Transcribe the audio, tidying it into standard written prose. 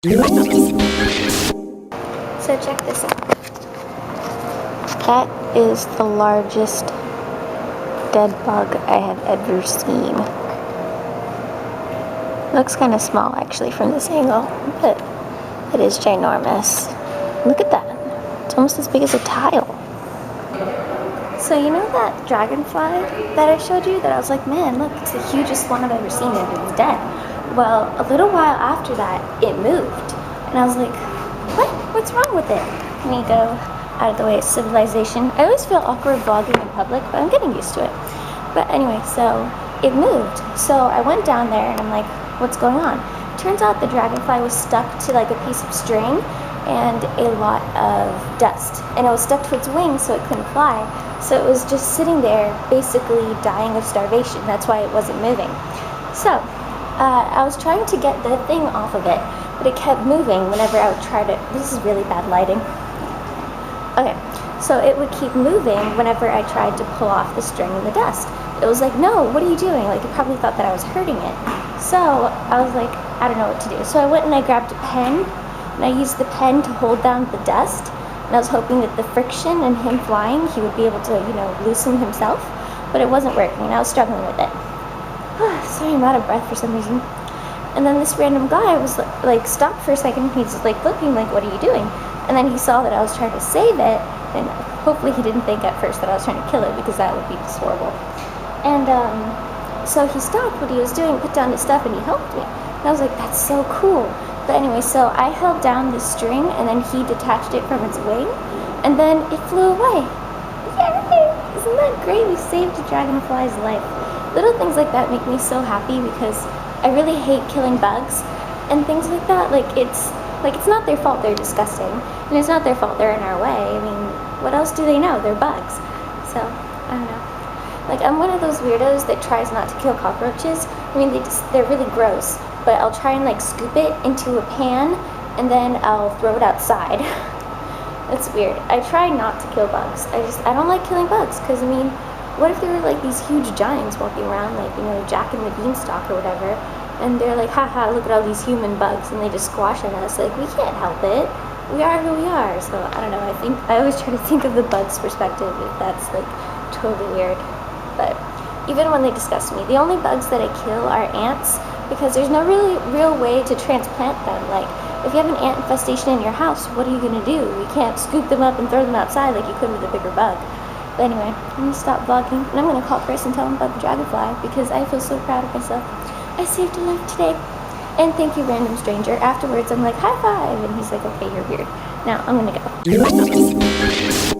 So check this out. That is the largest dead bug I have ever seen. Looks kind of small actually from this angle, but it is ginormous. Look at that. It's almost as big as a tile. So you know that dragonfly that I showed you that I was like, man, look, it's the hugest one I've ever seen and it was dead. Well, a little while after that, it moved. And I was like, what? What's wrong with it? Let me go out of the way. It's civilization. I always feel awkward vlogging in public, but I'm getting used to it. But anyway, so it moved. So I went down there and I'm like, what's going on? Turns out the dragonfly was stuck to like a piece of string and a lot of dust. And it was stuck to its wings so it couldn't fly. So it was just sitting there basically dying of starvation. That's why it wasn't moving. So I was trying to get the thing off of it, but it kept moving whenever I would try to. This is really bad lighting. Okay, so it would keep moving whenever I tried to pull off the string and the dust. It was like, no, what are you doing? Like, it probably thought that I was hurting it. So I was like, I don't know what to do. So I went and I grabbed a pen, and I used the pen to hold down the dust. And I was hoping that the friction and him flying, he would be able to, loosen himself. But it wasn't working, and I was struggling with it. Sorry, I'm out of breath for some reason. And then this random guy was like stopped for a second. He's just like looking like, what are you doing? And then he saw that I was trying to save it, and hopefully he didn't think at first that I was trying to kill it, because that would be just horrible. And so he stopped what he was doing, put down his stuff, and he helped me. And I was like, that's so cool. But anyway, so I held down the string, and then he detached it from its wing, and then it flew away. Yay! Isn't that great? We saved a dragonfly's life. Little things like that make me so happy, because I really hate killing bugs and things like that. It's not their fault they're disgusting, and it's not their fault they're in our way. I mean, what else do they know? They're bugs. So, I don't know. Like, I'm one of those weirdos that tries not to kill cockroaches. I mean, they're really gross, but I'll try and scoop it into a pan, and then I'll throw it outside. That's weird. I try not to kill bugs. I don't like killing bugs, because I mean, what if there were these huge giants walking around, Jack and the Beanstalk or whatever, and they're like, haha, look at all these human bugs, and they just squash at us. Like, we can't help it. We are who we are. So, I don't know. I always try to think of the bug's perspective, if that's totally weird. But even when they disgust me, the only bugs that I kill are ants, because there's no real way to transplant them. Like, if you have an ant infestation in your house, what are you going to do? You can't scoop them up and throw them outside like you could with a bigger bug. But anyway, I'm going to stop vlogging, and I'm going to call Chris and tell him about the dragonfly, because I feel so proud of myself. I saved a life today. And thank you, random stranger. Afterwards, I'm like, high five. And he's like, okay, you're weird. Now, I'm going to go.